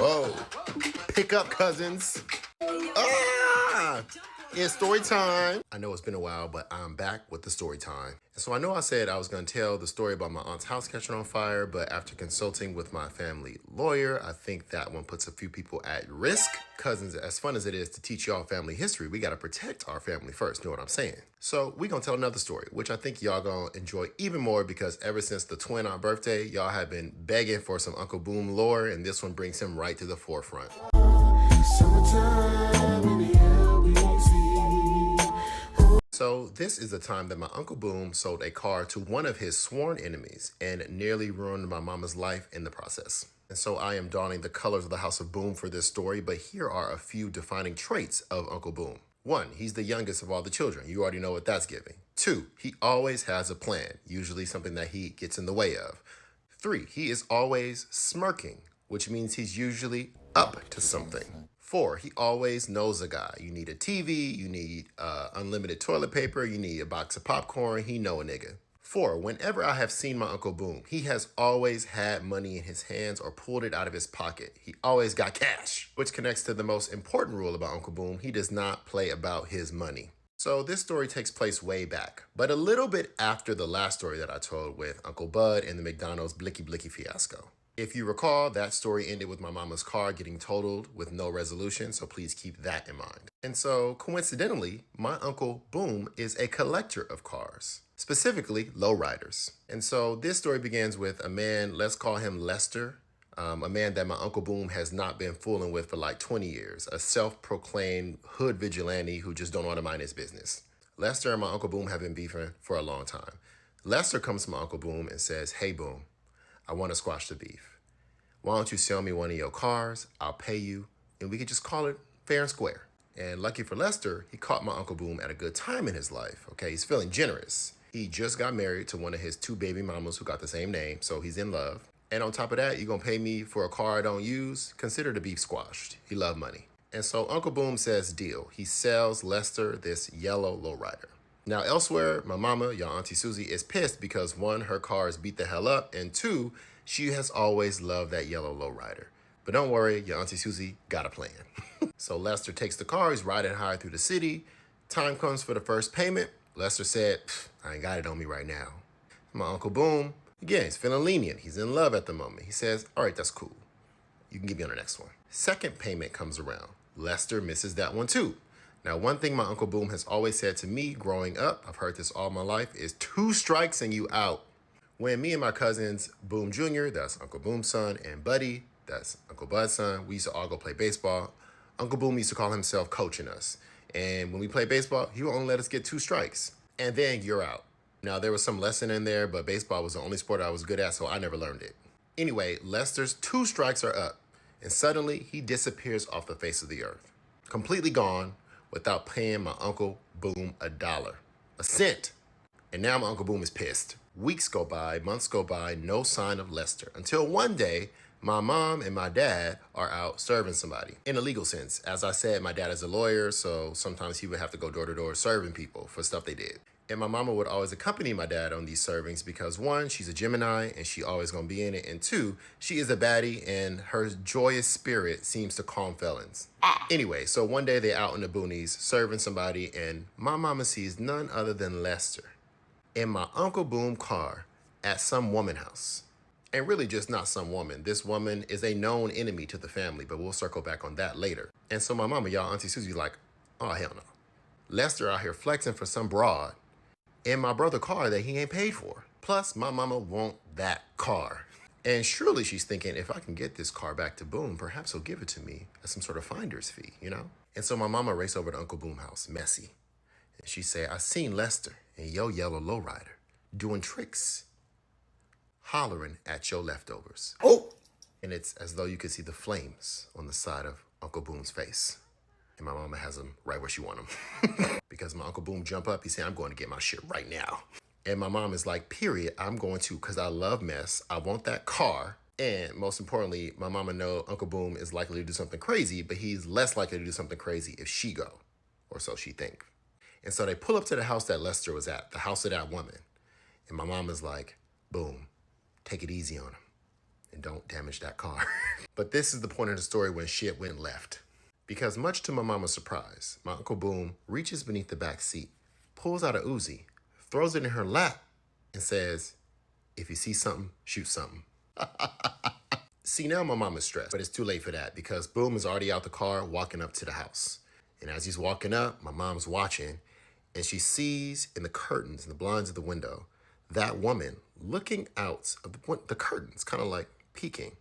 Whoa. Pick up, cousins. Ah! It's story time. I know it's been a while, but I'm back with the story time. And so I know I said I was going to tell the story about my aunt's house catching on fire, but after consulting with my family lawyer, I think that one puts a few people at risk. Cousins, as fun as it is to teach y'all family history, we got to protect our family first, know what I'm saying? So we going to tell another story, which I think y'all going to enjoy even more because ever since the twin aunt birthday, y'all have been begging for some Uncle Boom lore, and this one brings him right to the forefront. Summertime in the LBC. So this is the time that my Uncle Boom sold a car to one of his sworn enemies and nearly ruined my mama's life in the process. And so I am donning the colors of the House of Boom for this story, but here are a few defining traits of Uncle Boom. 1, he's the youngest of all the children. You already know what that's giving. 2, he always has a plan, usually something that he gets in the way of. 3, he is always smirking, which means he's usually up to something. 4, he always knows a guy. You need a TV, you need unlimited toilet paper, you need a box of popcorn, he know a nigga. 4, whenever I have seen my Uncle Boom, he has always had money in his hands or pulled it out of his pocket. He always got cash, which connects to the most important rule about Uncle Boom. He does not play about his money. So this story takes place way back, but a little bit after the last story that I told with Uncle Bud and the McDonald's Blicky Blicky fiasco. If you recall, that story ended with my mama's car getting totaled with no resolution, so please keep that in mind. And so, coincidentally, my Uncle Boom is a collector of cars, specifically lowriders. And so this story begins with a man, let's call him Lester, a man that my Uncle Boom has not been fooling with for like 20 years, a self-proclaimed hood vigilante who just don't want to mind his business. Lester and my Uncle Boom have been beefing for a long time. Lester comes to my Uncle Boom and says, "Hey Boom, I want to squash the beef. Why don't you sell me one of your cars? I'll pay you, and we could just call it fair and square." And lucky for Lester, he caught my Uncle Boom at a good time in his life. Okay, he's feeling generous. He just got married to one of his 2 baby mamas who got the same name, so he's in love. And on top of that, you're going to pay me for a car I don't use? Consider the beef squashed. He loved money. And so Uncle Boom says deal. He sells Lester this yellow lowrider. Now elsewhere, my mama, y'all Auntie Susie, is pissed because 1, her car is beat the hell up, and 2, she has always loved that yellow lowrider. But don't worry, your Auntie Susie got a plan. So Lester takes the car, he's riding high through the city. Time comes for the first payment. Lester said, "I ain't got it on me right now." My Uncle Boom, again, he's feeling lenient. He's in love at the moment. He says, "All right, that's cool. You can get me on the next one." Second payment comes around. Lester misses that one too. Now, one thing my Uncle Boom has always said to me growing up, I've heard this all my life, is 2 strikes and you out. When me and my cousins, Boom Jr., that's Uncle Boom's son, and Buddy, that's Uncle Bud's son, we used to all go play baseball. Uncle Boom used to call himself coaching us. And when we played baseball, he would only let us get 2 strikes. And then you're out. Now, there was some lesson in there, but baseball was the only sport I was good at, so I never learned it. Anyway, Lester's 2 strikes are up. And suddenly, he disappears off the face of the earth. Completely gone, without paying my Uncle Boom $1, a cent. And now my Uncle Boom is pissed. Weeks go by, months go by, no sign of Lester. Until one day, my mom and my dad are out serving somebody. In a legal sense. As I said, my dad is a lawyer, so sometimes he would have to go door to door serving people for stuff they did. And my mama would always accompany my dad on these servings because 1, she's a Gemini and she always gonna be in it. And 2, she is a baddie and her joyous spirit seems to calm felons. Anyway, so one day they out in the boonies serving somebody and my mama sees none other than Lester in my Uncle Boom car at some woman house. And really just not some woman. This woman is a known enemy to the family, but we'll circle back on that later. And so my mama, y'all Auntie Susie, like, oh hell no. Lester out here flexing for some broad in my brother's car that he ain't paid for. Plus, my mama want that car. And surely she's thinking, if I can get this car back to Boom, perhaps he'll give it to me as some sort of finder's fee, you know? And so my mama raced over to Uncle Boom house, messy. And she said, "I seen Lester in your yellow lowrider doing tricks, hollering at your leftovers." Oh! And it's as though you could see the flames on the side of Uncle Boom's face. And my mama has him right where she want him. Because my Uncle Boom jump up, he said, "I'm going to get my shit right now." And my mom is like, period, I'm going to, because I love mess. I want that car. And most importantly, my mama know Uncle Boom is likely to do something crazy, but he's less likely to do something crazy if she go, or so she think. And so they pull up to the house that Lester was at, the house of that woman. And my mom is like, "Boom, take it easy on him." and don't damage that car. But this is the point of the story when shit went left. Because much to my mama's surprise, my Uncle Boom reaches beneath the back seat, pulls out a Uzi, throws it in her lap, and says, "If you see something, shoot something." See, now my mom is stressed, but it's too late for that because Boom is already out the car walking up to the house. And as he's walking up, my mom's watching, and she sees in the curtains, in the blinds of the window, that woman looking out of the curtains, kind of like peeking.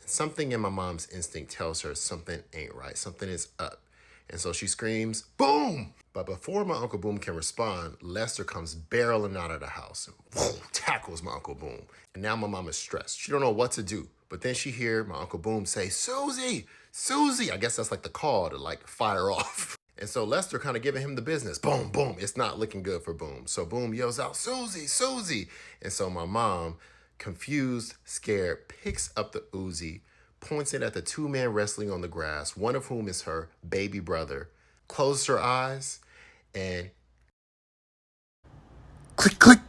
And something in my mom's instinct tells her something ain't right, something is up. And so she screams, "Boom!" But before my Uncle Boom can respond, Lester comes barreling out of the house and whoa, tackles my Uncle Boom. And now my mom is stressed. She don't know what to do. But then she hear my Uncle Boom say, "Susie, Susie." I guess that's like the call to like fire off. And so Lester kind of giving him the business. Boom, boom. It's not looking good for Boom. So Boom yells out, "Susie, Susie." And so my mom, confused, scared, picks up the Uzi, points it at the two men wrestling on the grass, one of whom is her baby brother, closes her eyes, and click, click,